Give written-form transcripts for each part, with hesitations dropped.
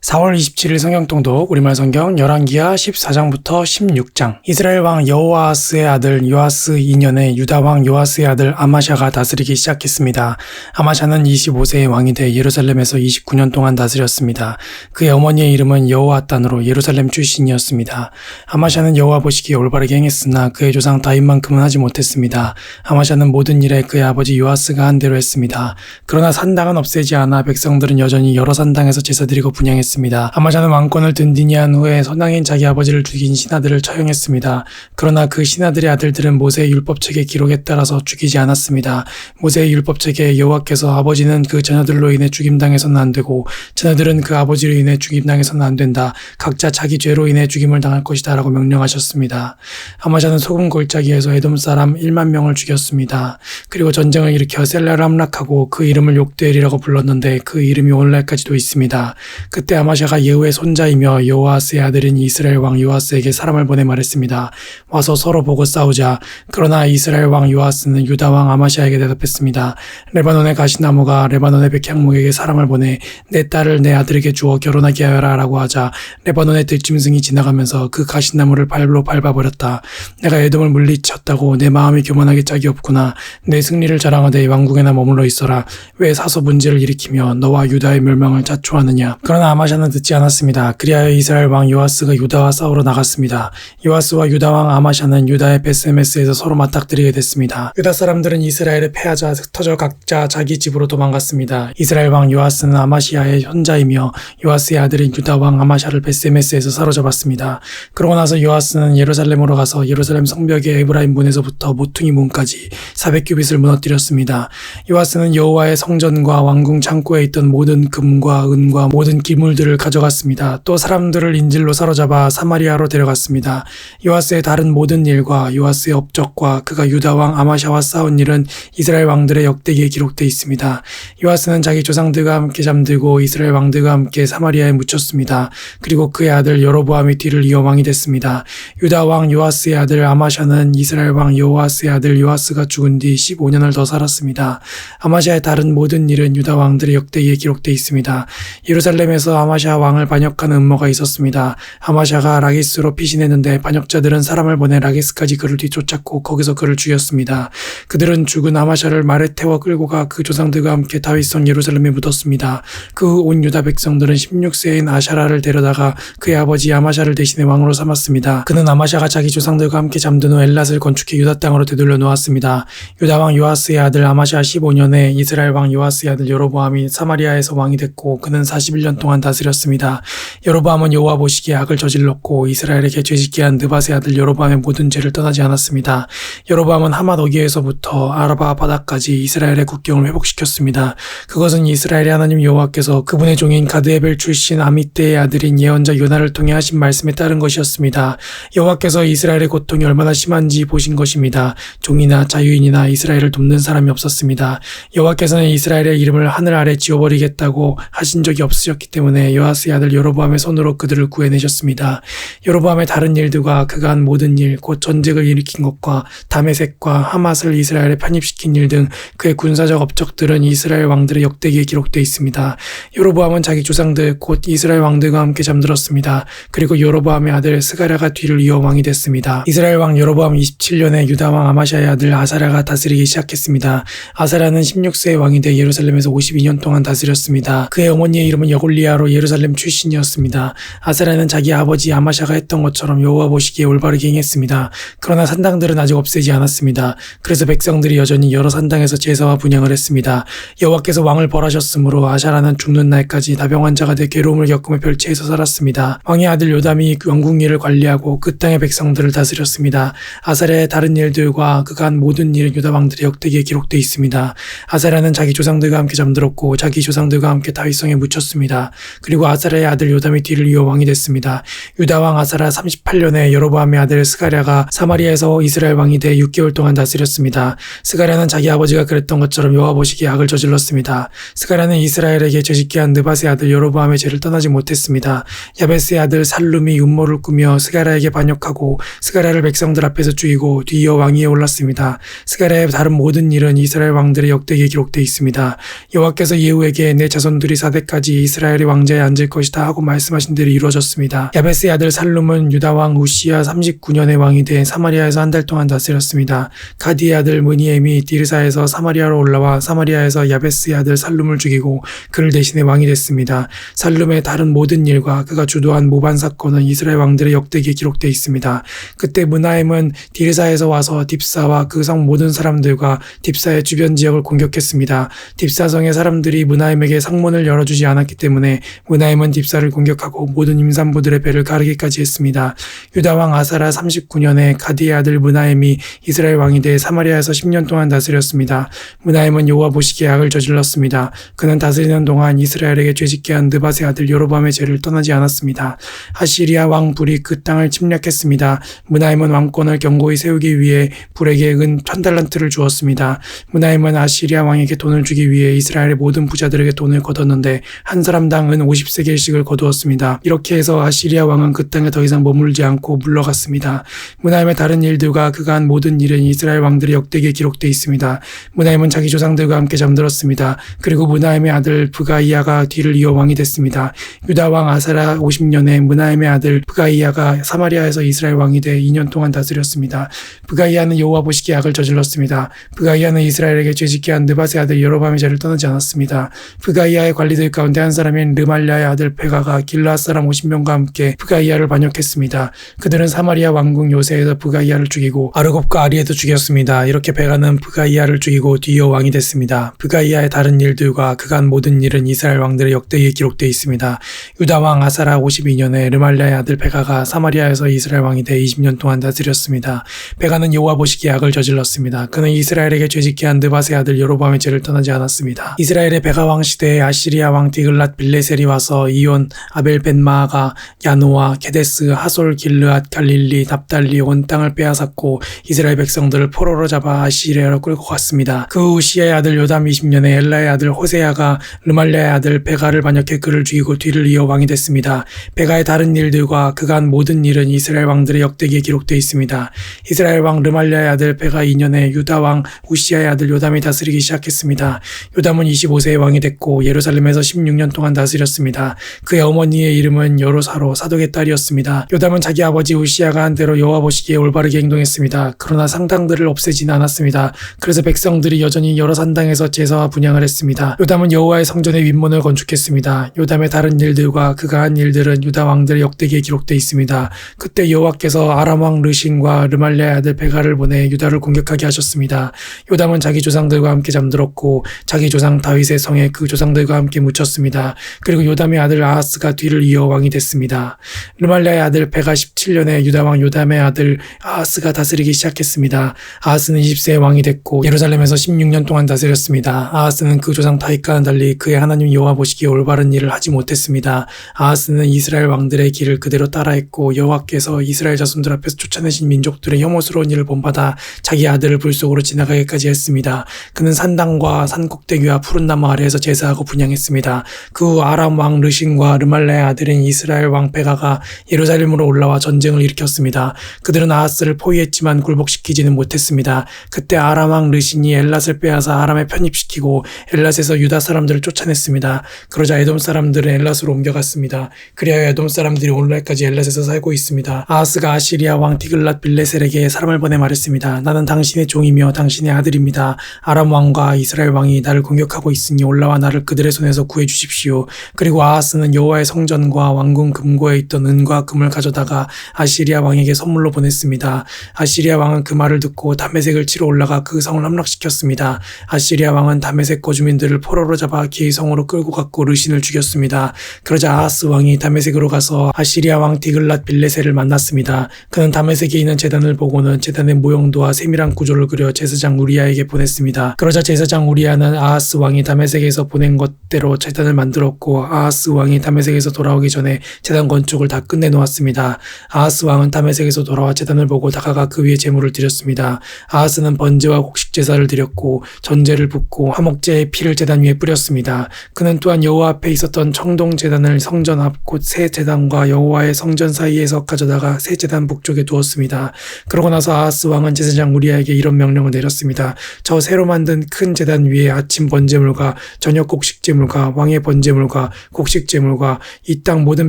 4월 27일 성경통독 우리말 성경 열왕기하 14장부터 16장. 이스라엘 왕 여호아스의 아들 요아스 2년에 유다 왕 요아스의 아들 아마샤가 다스리기 시작했습니다. 아마샤는 25세의 왕이 돼 예루살렘에서 29년 동안 다스렸습니다. 그의 어머니의 이름은 여호아단으로 예루살렘 출신이었습니다. 아마샤는 여호와 보시기에 올바르게 행했으나 그의 조상 다윗만큼은 하지 못했습니다. 아마샤는 모든 일에 그의 아버지 요아스가 한 대로 했습니다. 그러나 산당은 없애지 않아 백성들은 여전히 여러 산당에서 제사드리고 분향했습니다. 아마샤는 왕권을 든든히 한 후에 선왕인 자기 아버지를 죽인 신하들을 처형했습니다. 그러나 그 신하들의 아들들은 모세의 율법책의 기록에 따라서 죽이지 않았습니다. 모세의 율법책에 여호와께서 아버지는 그 자녀들로 인해 죽임당해서는 안 되고 자녀들은 그 아버지로 인해 죽임당해서는 안 된다. 각자 자기 죄로 인해 죽임을 당할 것이다 라고 명령하셨습니다. 아마샤는 소금 골짜기에서 에돔 사람 1만 명을 죽였습니다. 그리고 전쟁을 일으켜 셀라를 함락하고 그 이름을 욕대엘이라고 불렀는데 그 이름이 오늘날까지도 있습니다. 그때 아마샤가 예후의 손자이며 요아스의 아들인 이스라엘 왕 요아스에게 사람을 보내 말했습니다. 와서 서로 보고 싸우자. 그러나 이스라엘 왕 요아스는 유다 왕 아마샤에게 대답했습니다. 레바논의 가시나무가 레바논의 백향목에게 사람을 보내 내 딸을 내 아들에게 주어 결혼하게 하여라 라고 하자 레바논의 들짐승이 지나가면서 그 가시나무를 발로 밟아버렸다. 내가 에돔을 물리쳤다고 내 마음이 교만하게 짝이 없구나. 내 승리를 자랑하되 왕궁에나 머물러 있어라. 왜 사서 문제를 일으키며 너와 유다의 멸망을 자초하느냐. 그러나 아마샤는 듣지 않았습니다. 그리하여 이스라엘 왕 요아스가 유다와 싸우러 나갔습니다. 요아스와 유다 왕 아마샤는 유다의 베스메스에서 서로 맞닥뜨리게 됐습니다. 유다 사람들은 이스라엘을 패하자 흩어져 각자 자기 집으로 도망갔습니다. 이스라엘 왕 요아스는 아마시아의 손자이며 요아스의 아들인 유다 왕 아마샤를 베스메스에서 사로잡았습니다. 그러고 나서 요아스는 예루살렘으로 가서 예루살렘 성벽의 에브라임 문에서부터 모퉁이 문까지 400규빗을 무너뜨렸습니다. 요아스는 여호와의 성전과 왕궁 창고에 있던 모든 금과 은과 모든 기물들을 가져갔습니다. 또 사람들을 인질로 사로잡아 사마리아로 데려갔습니다. 요아스의 다른 모든 일과 요아스의 업적과 그가 유다 왕 아마샤와 싸운 일은 이스라엘 왕들의 역대기에 기록되어 있습니다. 요아스는 자기 조상들과 함께 잠들고 이스라엘 왕들과 함께 사마리아에 묻혔습니다. 그리고 그의 아들 여로보암이 뒤를 이어 왕이 됐습니다. 유다 왕 요아스의 아들 아마샤는 이스라엘 왕 여호아스의 아들 요아스가 죽은 뒤 15년을 더 살았습니다. 아마샤의 다른 모든 일은 유다 왕들의 역대기에 기록되어 있습니다. 예루살렘에서 아마샤 왕을 반역하는 음모가 있었습니다. 아마샤가 라기스로 피신했는데 반역자들은 사람을 보내 라기스까지 그를 뒤쫓았고 거기서 그를 죽였습니다. 그들은 죽은 아마샤를 말에 태워 끌고 가 그 조상들과 함께 다윗성 예루살렘에 묻었습니다. 그 온 유다 백성들은 16세인 아샤라를 데려다가 그의 아버지 아마샤를 대신해 왕으로 삼았습니다. 그는 아마샤가 자기 조상들과 함께 잠든 후 엘랏을 건축해 유다 땅으로 되돌려 놓았습니다. 유다 왕 요아스의 아들 아마샤 15년에 이스라엘 왕 요아스의 아들 여로보암이 사마리아에서 왕이 됐고 그는 41년 동안 다스렸습니다. 여로보암은 여호와 보시기에 악을 저질렀고 이스라엘에게 죄짓게 한 느밧의 아들 여로보암의 모든 죄를 떠나지 않았습니다. 여로보암은 하맛 어귀에서부터 아라바 바다까지 이스라엘의 국경을 회복시켰습니다. 그것은 이스라엘의 하나님 여호와께서 그분의 종인 가드에벨 출신 아미떼의 아들인 예언자 요나를 통해 하신 말씀에 따른 것이었습니다. 여호와께서 이스라엘의 고통이 얼마나 심한지 보신 것입니다. 종이나 자유인이나 이스라엘을 돕는 사람이 없었습니다. 여호와께서는 이스라엘의 이름을 하늘 아래 지워버리겠다고 하신 적이 없으셨기 때문에 요아스의 아들 여로보암의 손으로 그들을 구해내셨습니다. 여로보암의 다른 일들과 그가 한 모든 일, 곧 전쟁을 일으킨 것과 다메섹과 하맛을 이스라엘에 편입시킨 일 등 그의 군사적 업적들은 이스라엘 왕들의 역대기에 기록되어 있습니다. 여로보암은 자기 조상들 곧 이스라엘 왕들과 함께 잠들었습니다. 그리고 여로보암의 아들 스가랴가 뒤를 이어 왕이 됐습니다. 이스라엘 왕 여로보암 27년에 유다 왕 아마샤의 아들 아사랴가 다스리기 시작했습니다. 아사랴는 16세의 왕이 돼 예루살렘에서 52년 동안 다스렸습니다. 그의 어머니의 이름은 여골리아로 예루살렘 출신이었습니다. 아사랴는 자기 아버지 아마샤가 했던 것처럼 여호와 보시기에 올바르게 행했습니다. 그러나 산당들은 아직 없애지 않았습니다. 그래서 백성들이 여전히 여러 산당에서 제사와 분향을 했습니다. 여호와께서 왕을 벌하셨으므로 아샤라는 죽는 날까지 나병 환자가 돼 괴로움을 겪으며 별채에서 살았습니다. 왕의 아들 요담이 왕궁 일을 관리하고 그 땅의 백성들을 다스렸습니다. 아사랴의 다른 일들과 그가 한 모든 일은 유다 왕들의 역대기에 기록되어 있습니다. 아사랴는 자기 조상들과 함께 잠들었고 자기 조상들과 함께 다윗성에 묻혔습니다. 그리고 아사랴의 아들 요담이 뒤를 이어 왕이 됐습니다. 유다 왕 아사랴 38년에 여로보암의 아들 스가랴가 사마리아에서 이스라엘 왕이 돼 6개월 동안 다스렸습니다. 스가랴는 자기 아버지가 그랬던 것처럼 여호와 보시기에 악을 저질렀습니다. 스가랴는 이스라엘에게 죄짓게 한 느밧의 아들 여로보암의 죄를 떠나지 못했습니다. 야베스의 아들 살룸이 음모를 꾸며 스가랴에게 반역하고 스가랴를 백성들 앞에서 죽이고 뒤이어 왕위에 올랐습니다. 스가랴의 다른 모든 일은 이스라엘 왕들의 역대기에 기록되어 있습니다. 여호와께서 예후에게 내 자손들이 4대까지 이스라엘의 왕 왕자에 앉을 것이다 하고 말씀하신 대로 이루어졌습니다. 야베스의 아들 살룸은 유다 왕 우시야 39년의 왕이 돼 사마리아에서 한 달 동안 다스렸습니다. 가디의 아들 무니엠이 디르사에서 사마리아로 올라와 사마리아에서 야베스의 아들 살룸을 죽이고 그를 대신해 왕이 됐습니다. 살룸의 다른 모든 일과 그가 주도한 모반 사건은 이스라엘 왕들의 역대기에 기록되어 있습니다. 그때 무나엠은 디르사에서 와서 딥사와 그 성 모든 사람들과 딥사의 주변 지역을 공격했습니다. 딥사성의 사람들이 무나엠에게 성문을 열어주지 않았기 때문에 무나엠은 딥사를 공격하고 모든 임산부들의 배를 가르기까지 했습니다. 유다 왕 아사라 39년에 가디의 아들 무나엠이 이스라엘 왕이 돼 사마리아에서 10년 동안 다스렸습니다. 무나엠은 여호와 보시기에 악을 저질렀습니다. 그는 다스리는 동안 이스라엘에게 죄짓게 한 느밧의 아들 여로보암의 죄를 떠나지 않았습니다. 아시리아 왕 불이 그 땅을 침략했습니다. 무나엠은 왕권을 견고히 세우기 위해 불에게 은 1000달란트를 주었습니다. 무나엠은 아시리아 왕에게 돈을 주기 위해 이스라엘의 모든 부자들에게 돈을 거뒀는데 한 사람당 은 50세겔씩을 거두었습니다. 이렇게 해서 아시리아 왕은 그 땅에 더 이상 머물지 않고 물러갔습니다. 무나엠의 다른 일들과 그가 한 모든 일은 이스라엘 왕들의 역대기에 기록되어 있습니다. 무나엠은 자기 조상들과 함께 잠들었습니다. 그리고 무나엠의 아들 브가이아가 뒤를 이어 왕이 됐습니다. 유다 왕 아사라 50년에 무나엠의 아들 브가이아가 사마리아에서 이스라엘 왕이 돼 2년 동안 다스렸습니다. 브가이아는 여호와 보시기에 악을 저질렀습니다. 브가이아는 이스라엘에게 죄짓게 한 느밧의 아들 여로보암의 죄를 떠나지 않았습니다. 브가이아의 관리들 가운데 한 사람인 르말랴의 아들 베가가 길르앗 사람 50명과 함께 브가이아를 반역했습니다. 그들은 사마리아 왕궁 요새에서 브가이아를 죽이고 아르곱과 아리에도 죽였습니다. 이렇게 베가는 브가이아를 죽이고 뒤이어 왕이 됐습니다. 브가이아의 다른 일들과 그가 한 모든 일은 이스라엘 왕들의 역대기에 기록되어 있습니다. 유다 왕 아사라 52년에 르말랴의 아들 베가가 사마리아에서 이스라엘 왕이 돼 20년 동안 다스렸습니다. 베가는 여호와 보시기에 악을 저질렀습니다. 그는 이스라엘에게 죄짓게 한 느밧의 아들 여로보암의 죄를 떠나지 않았습니다. 이스라엘의 베가 왕 시대에 아시리아 왕 디글랏 빌레셀이 와서 이온, 아벨 벤마아가, 야노아, 게데스, 하솔, 길르앗, 갈릴리, 납달리 온 땅을 빼앗았고 이스라엘 백성들을 포로로 잡아 아시리아로 끌고 갔습니다. 그 후 시아의 아들 요담 20년에 엘라의 아들 호세아가 르말랴의 아들 베가를 반역해 그를 죽이고 뒤를 이어 왕이 됐습니다. 베가의 다른 일들과 그가 한 모든 일은 이스라엘 왕들의 역대기에 기록되어 있습니다. 이스라엘 왕 르말랴의 아들 베가 2년에 유다 왕 우시아의 아들 요담이 다스리기 시작했습니다. 요담은 25세의 왕이 됐고 예루살렘에서 16년 동안 다스렸습니다. 그의 어머니의 이름은 여로사로 사독의 딸이었습니다. 요담은 자기 아버지 우시아가 한 대로 여호와 보시기에 올바르게 행동했습니다. 그러나 상당들을 없애지는 않았습니다. 그래서 백성들이 여전히 여러 산당에서 제사와 분향을 했습니다. 요담은 여호와의 성전의 윗문을 건축했습니다. 요담의 다른 일들과 그가 한 일들은 유다 왕들의 역대기에 기록되어 있습니다. 그때 여호와께서 아람 왕 르신과 르말랴의 아들 베가를 보내 유다를 공격하게 하셨습니다. 요담은 자기 조상들과 함께 잠들었고 자기 조상 다윗의 성에 그 조상들과 함께 묻혔습니다. 그리고 요담의 아들 아하스가 뒤를 이어 왕이 됐습니다. 르말랴의 아들 베가 17년에 유다 왕 요담의 아들 아하스가 다스리기 시작했습니다. 아하스는 20세의 왕이 됐고 예루살렘에서 16년 동안 다스렸습니다. 아하스는 그 조상 다윗과는 달리 그의 하나님 여호와 보시기에 올바른 일을 하지 못했습니다. 아하스는 이스라엘 왕들의 길을 그대로 따라했고 여호와께서 이스라엘 자손들 앞에서 쫓아내신 민족들의 혐오스러운 일을 본받아 자기 아들을 불 속으로 지나가기까지 했습니다. 그는 산당과 산꼭대기와 푸른 나무 아래에서 제사하고 분향했습니다. 그 후 아람 왕 르신과 르말랴의 아들인 이스라엘 왕 베가가 예루살렘으로 올라와 전쟁을 일으켰습니다. 그들은 아하스를 포위했지만 굴복시키지는 못했습니다. 그때 아람 왕 르신이 엘랏을 빼앗아 아람에 편입시키고 엘랏에서 유다 사람들을 쫓아냈습니다. 그러자 에돔 사람들은 엘랏으로 옮겨갔습니다. 그리하여 에돔 사람들이 오늘날까지 엘랏에서 살고 있습니다. 아하스가 아시리아 왕 디글랏 빌레셀에게 사람을 보내 말했습니다. 나는 당신의 종이며 당신의 아들입니다. 아람 왕과 이스라엘 왕이 나를 공격하고 있으니 올라와 나를 그들의 손에서 구해주십시오. 그리고 아하스는 여호와의 성전과 왕궁 금고에 있던 은과 금을 가져다가 아시리아 왕에게 선물로 보냈습니다. 아시리아 왕은 그 말을 듣고 다메섹을 치러 올라가 그 성을 함락시켰습니다. 아시리아 왕은 다메섹 거주민들을 포로로 잡아 그의 성으로 끌고 갔고 르신을 죽였습니다. 그러자 아하스 왕이 다메섹으로 가서 아시리아 왕 디글랏 빌레셀을 만났습니다. 그는 다메섹에 있는 제단을 보고는 제단의 모형도와 세밀한 구조를 그려 제사장 우리아에게 보냈습니다. 그러자 제사장 우리아는 아하스 왕이 다메섹에서 보낸 것대로 제단을 만들었고 아하스 왕이 다메섹에서 돌아오기 전에 제단 건축을 다 끝내놓았습니다. 아하스 왕은 다메섹에서 돌아와 제단을 보고 다가가 그 위에 제물을 드렸습니다. 아하스는 번제와 곡식 제사를 드렸고 전제를 붓고 화목제의 피를 제단 위에 뿌렸습니다. 그는 또한 여호와 앞에 있었던 청동 제단을 성전 앞 곧 새 제단과 여호와의 성전 사이에서 가져다가 새 제단 북쪽에 두었습니다. 그러고 나서 아하스 왕은 제사장 우리아에게 이런 명령을 내렸습니다. 저 새로 만든 큰 제단 위에 아침 번제물과 저녁 곡식 제물과 왕의 번제물과 곡식제물과 이 땅 모든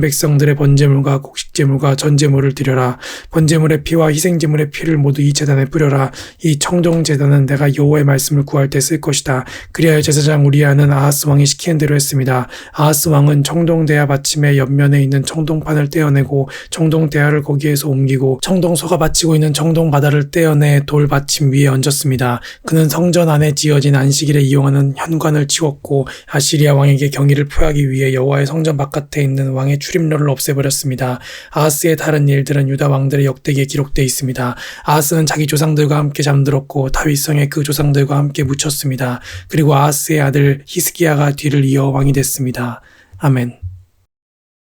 백성들의 번제물과 곡식제물과 전제물을 드려라. 번제물의 피와 희생제물의 피를 모두 이 제단에 뿌려라. 이 청정제단은 내가 여호와의 말씀을 구할 때 쓸 것이다. 그리하여 제사장 우리아는 아하스 왕이 시키는 대로 했습니다. 아하스 왕은 청동대야 받침의 옆면에 있는 청동판을 떼어내고 청동대야를 거기에서 옮기고 청동소가 받치고 있는 청동바다를 떼어내 돌 받침 위에 얹었습니다. 그는 성전 안에 지어진 안식일에 이용하는 현관을 치웠고 아시리아 왕에게 경의를 표하기 위해 여호와의 성전 바깥에 있는 왕의 출입로를 없애버렸습니다. 아하스의 다른 일들은 유다 왕들의 역대기에 기록되어 있습니다. 아하스는 자기 조상들과 함께 잠들었고 다윗성에 그 조상들과 함께 묻혔습니다. 그리고 아하스의 아들 히스기야가 뒤를 이어 왕이 됐습니다. 아멘.